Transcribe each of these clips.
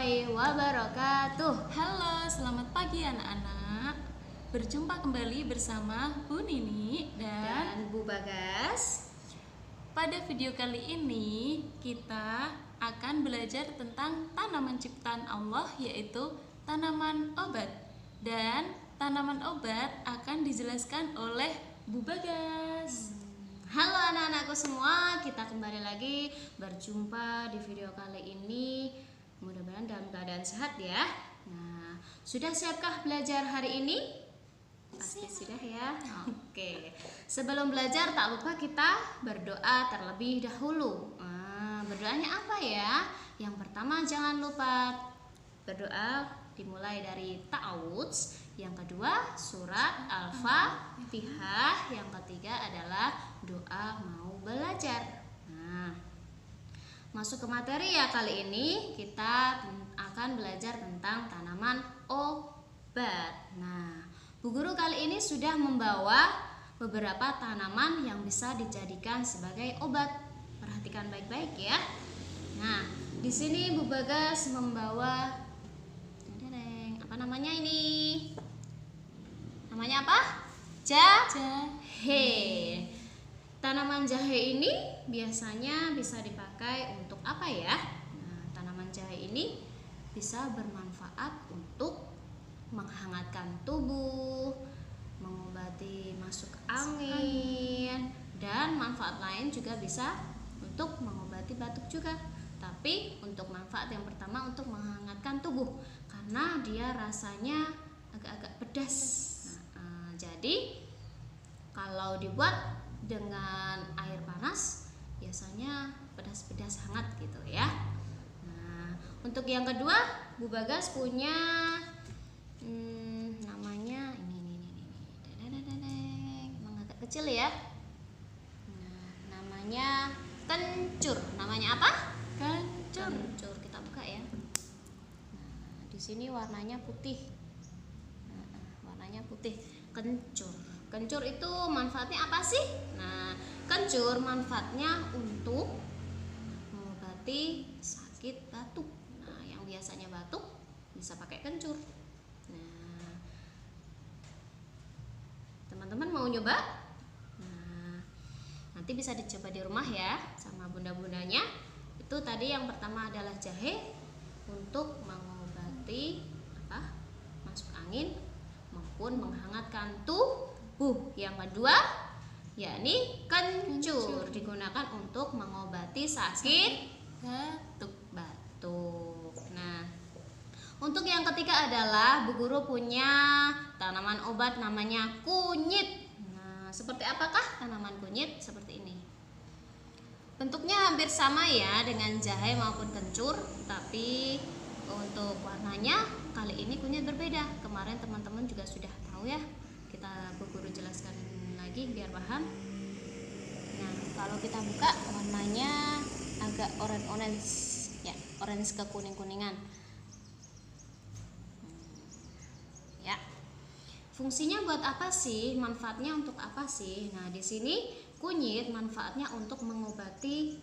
warahmatullahi wabarakatuh. Halo, selamat pagi anak-anak. Berjumpa kembali bersama Bu Nini Dan Bu Bagas. pada video kali ini kita akan belajar tentang tanaman ciptaan Allah, yaitu tanaman obat. Dan tanaman obat akan dijelaskan oleh Bu Bagas. Halo anak-anakku semua, kita kembali lagi berjumpa di video kali ini. Mudah-mudahan dalam keadaan sehat ya. Nah, sudah siapkah belajar hari ini? Pasti sudah ya. Oke. Sebelum belajar tak lupa kita berdoa terlebih dahulu. Berdoanya apa ya? Yang pertama jangan lupa berdoa dimulai dari ta'awudz. Yang kedua surat Al-Fatihah. Yang ketiga adalah doa mau belajar. Nah, masuk ke materi ya. Kali ini kita akan belajar tentang tanaman obat. Nah, Bu Guru kali ini sudah membawa beberapa tanaman yang bisa dijadikan sebagai obat. Perhatikan baik-baik ya. Nah, di sini Bu Bagas membawa apa namanya ini? Namanya apa? Jahe. Tanaman jahe ini biasanya bisa dipakai untuk apa ya? Nah, tanaman jahe ini bisa bermanfaat untuk menghangatkan tubuh, mengobati masuk angin, dan manfaat lain juga bisa untuk mengobati batuk juga. Tapi untuk manfaat yang pertama untuk menghangatkan tubuh karena dia rasanya agak-agak pedas. Jadi kalau dibuat dengan air panas biasanya pedas-pedas hangat gitu ya. Nah, untuk yang kedua Bu Bagas punya namanya ini emang agak kecil ya. Nah, namanya kencur. Namanya apa? Kencur. Kita buka ya. Nah, di sini warnanya putih. Warnanya putih. Kencur. Kencur itu manfaatnya apa sih? Nah, kencur manfaatnya untuk mengobati sakit batuk. Nah, yang biasanya batuk bisa pakai kencur. Nah, teman-teman mau nyoba? Nah, nanti bisa dicoba di rumah ya sama bunda-bundanya. Itu tadi yang pertama adalah jahe untuk mengobati masuk angin maupun menghangatkan tubuh. Yang kedua yakni kencur digunakan untuk mengobati sakit batuk. Nah, untuk yang ketiga adalah Bu Guru punya tanaman obat namanya kunyit. Nah, seperti apakah tanaman kunyit? Seperti ini. Bentuknya hampir sama ya dengan jahe maupun kencur, tapi untuk warnanya kali ini kunyit berbeda. Kemarin teman-teman juga sudah tahu ya. Kita Bu Guru jelaskan lagi biar paham. Nah, kalau kita buka warnanya agak orange ya, orange ke kuning-kuningan. Ya. Fungsinya buat apa sih? Manfaatnya untuk apa sih? Nah, di sini kunyit manfaatnya untuk mengobati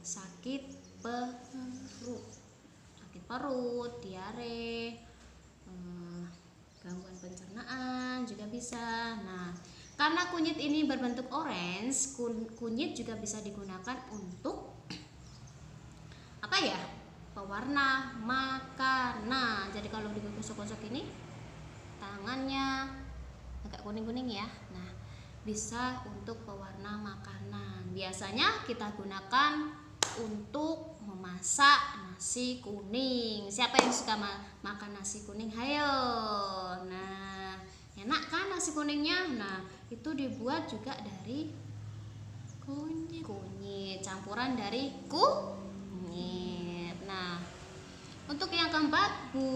sakit perut, diare, gangguan pencernaan juga bisa. Nah, karena kunyit ini berbentuk orange, kunyit juga bisa digunakan untuk apa ya? Pewarna makanan. Jadi kalau digosok-gosok ini tangannya agak kuning-kuning ya. Nah, bisa untuk pewarna makanan. Biasanya kita gunakan untuk memasak nasi kuning. Siapa yang suka makan nasi kuning? Hayo. Nah, enak kan nasi kuningnya? Nah, itu dibuat juga dari kunyit, campuran dari kunyit. Nah, untuk yang keempat Bu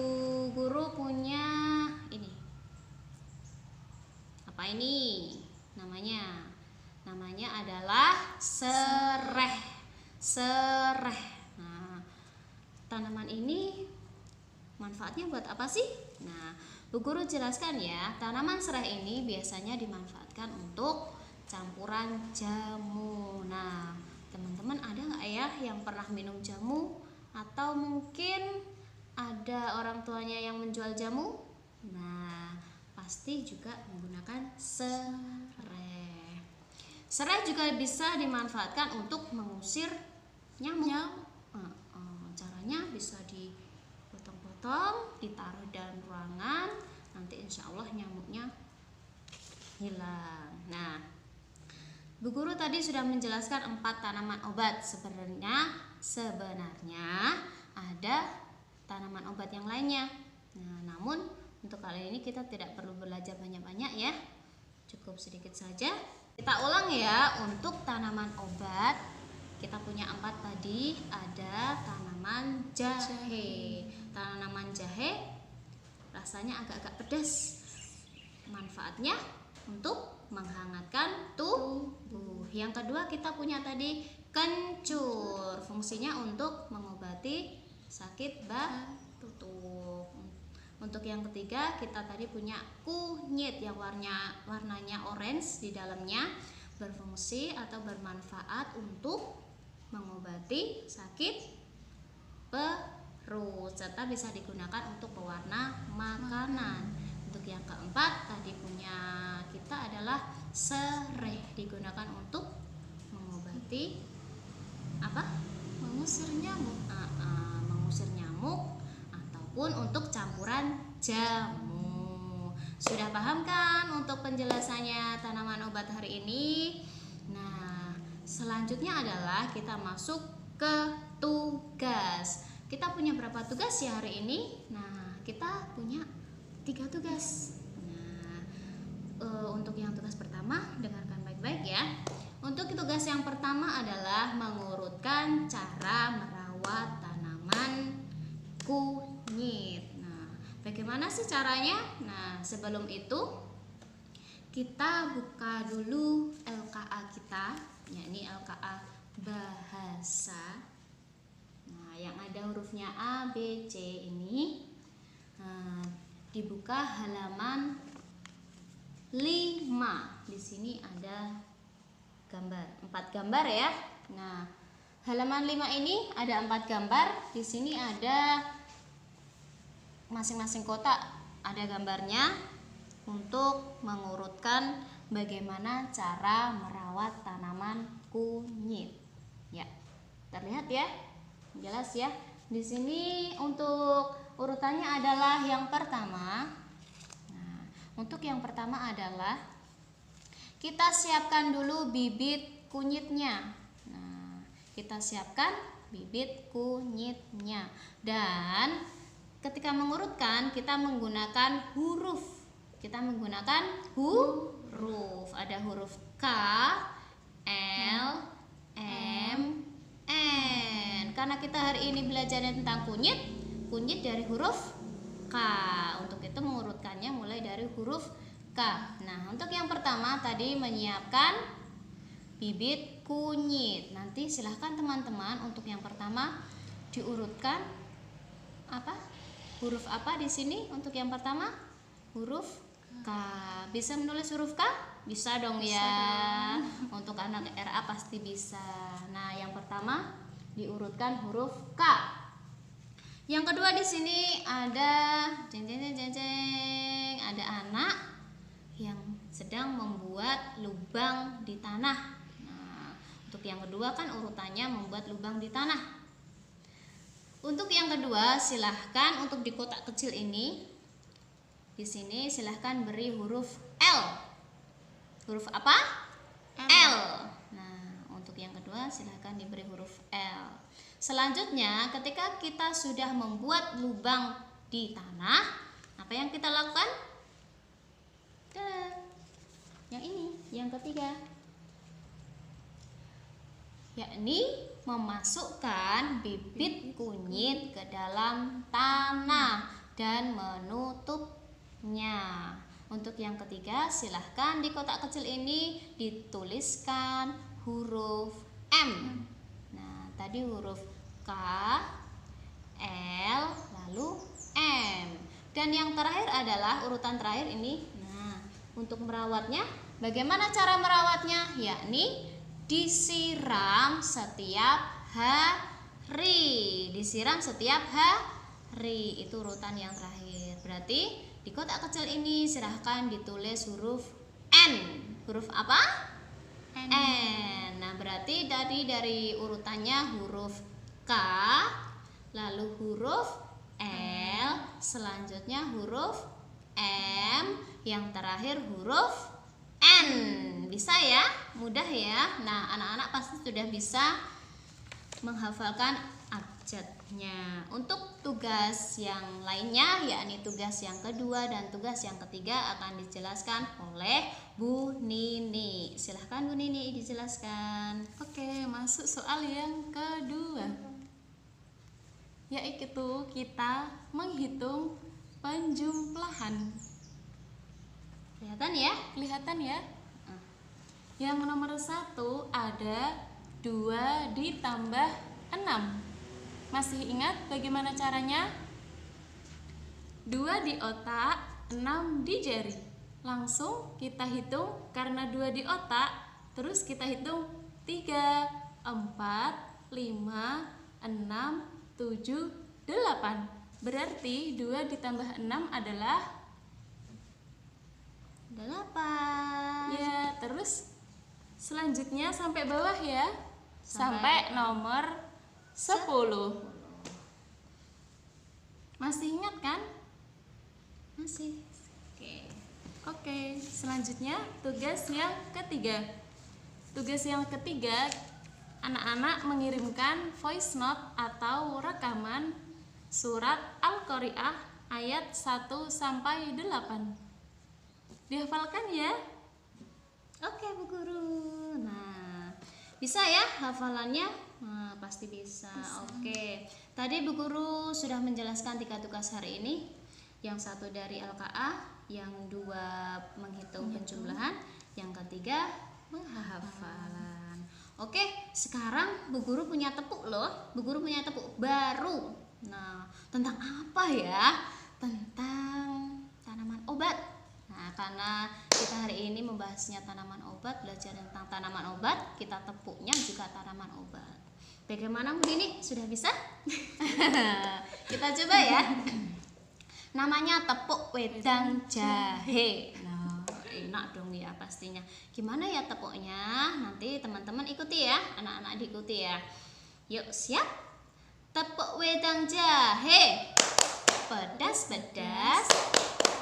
Guru punya ini. Apa ini? Namanya adalah sereh. Nah, tanaman ini manfaatnya buat apa sih? Nah, Bu Guru jelaskan ya. Tanaman sereh ini biasanya dimanfaatkan untuk campuran jamu. Nah, teman-teman ada nggak ya yang pernah minum jamu atau mungkin ada orang tuanya yang menjual jamu, nah pasti juga menggunakan serai. Serai juga bisa dimanfaatkan untuk mengusir nyamuk. Caranya bisa dipotong-potong, ditaruh dalam ruangan, nanti insya Allah nyamuknya hilang. Nah, Bu Guru tadi sudah menjelaskan 4 tanaman obat. Sebenarnya ada tanaman obat yang lainnya. Nah, namun untuk kali ini kita tidak perlu belajar banyak-banyak ya, cukup sedikit saja. Kita ulang ya, untuk tanaman obat kita punya 4 tadi. Ada tanaman jahe. Tanaman jahe rasanya agak-agak pedas. Manfaatnya untuk menghangatkan tubuh. Yang kedua kita punya tadi kencur. Fungsinya untuk mengobati sakit batuk. Untuk yang ketiga kita tadi punya kunyit yang warnanya orange di dalamnya, berfungsi atau bermanfaat untuk mengobati sakit perut serta bisa digunakan untuk pewarna makanan. Untuk yang keempat tadi punya kita adalah serai, digunakan untuk mengobati apa? Mengusir nyamuk. Mengusir nyamuk ataupun untuk campuran jamu. Sudah paham kan untuk penjelasannya tanaman obat hari ini? Nah, selanjutnya adalah kita masuk ke tugas. Kita punya berapa tugas ya hari ini? Nah, kita punya 3 tugas. Nah, untuk yang tugas pertama dengarkan baik-baik ya. Untuk tugas yang pertama adalah mengurutkan cara merawat tanaman kunyit. Nah, bagaimana sih caranya? Nah, sebelum itu kita buka dulu LKA kita, yakni LKA bahasa. Nah, yang ada hurufnya A, B, C ini. Nah, dibuka halaman 5. Di sini ada gambar, 4 gambar ya. Nah, halaman 5 ini ada 4 gambar. Di sini ada masing-masing kotak ada gambarnya untuk mengurutkan bagaimana cara merawat tanaman kunyit. Ya, terlihat ya, jelas ya. Di sini untuk urutannya adalah yang pertama. Nah, untuk yang pertama adalah kita siapkan dulu bibit kunyitnya. Nah, kita siapkan bibit kunyitnya. Dan ketika mengurutkan kita menggunakan huruf. Kita menggunakan huruf. Ada huruf K, L, M, N. Karena kita hari ini belajarnya tentang kunyit dari huruf K. Untuk itu mengurutkannya mulai dari huruf K. Nah, untuk yang pertama tadi menyiapkan bibit kunyit. Nanti silahkan teman-teman untuk yang pertama diurutkan huruf apa di sini untuk yang pertama? Huruf K. Bisa menulis huruf K? Bisa dong ya. Untuk anak RA pasti bisa. Nah, yang pertama diurutkan huruf K. Yang kedua di sini ada ada anak yang sedang membuat lubang di tanah. Nah, untuk yang kedua kan urutannya membuat lubang di tanah. Untuk yang kedua silahkan untuk di kotak kecil ini, di sini silahkan beri huruf L. Huruf apa? L. Nah, untuk yang kedua silahkan diberi huruf L. Selanjutnya ketika kita sudah membuat lubang di tanah, apa yang kita lakukan? Yang ini, yang ketiga, yakni memasukkan bibit kunyit ke dalam tanah dan menutupnya. Untuk yang ketiga silahkan di kotak kecil ini dituliskan huruf M. Nah, tadi huruf K, L, lalu M. Dan yang terakhir adalah urutan terakhir ini. Nah, untuk merawatnya, bagaimana cara merawatnya? Yakni disiram setiap hari. Disiram setiap hari. ri, itu urutan yang terakhir. Berarti di kotak kecil ini silahkan ditulis huruf N. Huruf apa? N. N. Nah, berarti dari urutannya huruf K, lalu huruf L, selanjutnya huruf M, yang terakhir huruf N. Bisa ya? Mudah ya? Nah, anak-anak pasti sudah bisa menghafalkan abjadnya. Untuk tugas yang lainnya, yakni tugas yang kedua dan tugas yang ketiga akan dijelaskan oleh Bu Nini. Silahkan Bu Nini dijelaskan. Oke, masuk soal yang kedua, yaitu kita menghitung penjumlahan. Kelihatan ya? Kelihatan ya? Yang nomor 1 ada 2 ditambah 6. Masih ingat bagaimana caranya? 2 di otak, 6 di jari. Langsung kita hitung, karena 2 di otak, terus kita hitung 3, 4, 5, 6, 7, 8. Berarti 2 ditambah 6 adalah 8. ya, terus selanjutnya sampai bawah ya. Sampai nomor 10. Masih ingat kan? Masih. Oke, selanjutnya tugas yang ketiga. Tugas yang ketiga, anak-anak mengirimkan voice note atau rekaman surat Al-Qari'ah ayat 1 sampai 8. Dihafalkan ya? Oke Bu Guru. Nah, bisa ya hafalannya? Nah, pasti bisa. Oke. Tadi Bu Guru sudah menjelaskan 3 tugas hari ini. Yang satu dari LKA, yang 2 menghitung penjumlahan, yang ketiga menghafalan. Oke, sekarang Bu Guru punya tepuk loh. Bu Guru punya tepuk baru. Nah, tentang apa ya? Tentang tanaman obat. Nah, karena kita hari ini membahasnya tanaman obat, belajar tentang tanaman obat, kita tepuknya juga tanaman obat. Bagaimana Bu Nini? Sudah bisa? Kita coba ya. Namanya tepuk wedang jahe. Nah, enak dong ya pastinya. Gimana ya tepuknya? Nanti teman-teman ikuti ya, anak-anak diikuti ya. Yuk, siap? Tepuk wedang jahe. Pedas-pedas,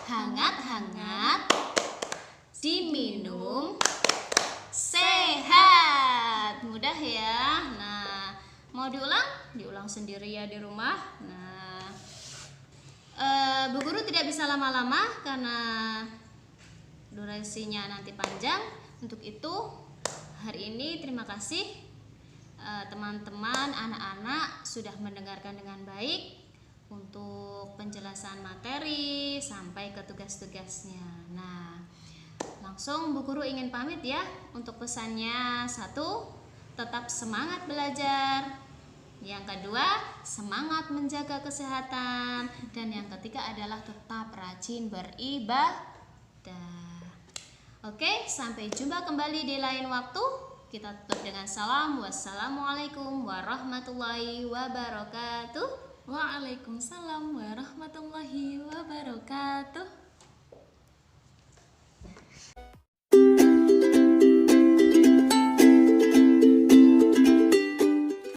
hangat-hangat, diminum, sehat. Mudah ya. Nah, mau diulang? Diulang sendiri ya di rumah. Nah, Bu Guru tidak bisa lama-lama karena durasinya nanti panjang. Untuk itu, hari ini terima kasih teman-teman, anak-anak sudah mendengarkan dengan baik untuk penjelasan materi sampai ke tugas-tugasnya. Nah, langsung Bu Guru ingin pamit ya. Untuk pesannya, 1, tetap semangat belajar. Yang kedua, semangat menjaga kesehatan. Dan yang ketiga adalah tetap rajin beribadah. Oke, sampai jumpa kembali di lain waktu. Kita tutup dengan salam. Wassalamualaikum warahmatullahi wabarakatuh. Waalaikumsalam warahmatullahi wabarakatuh.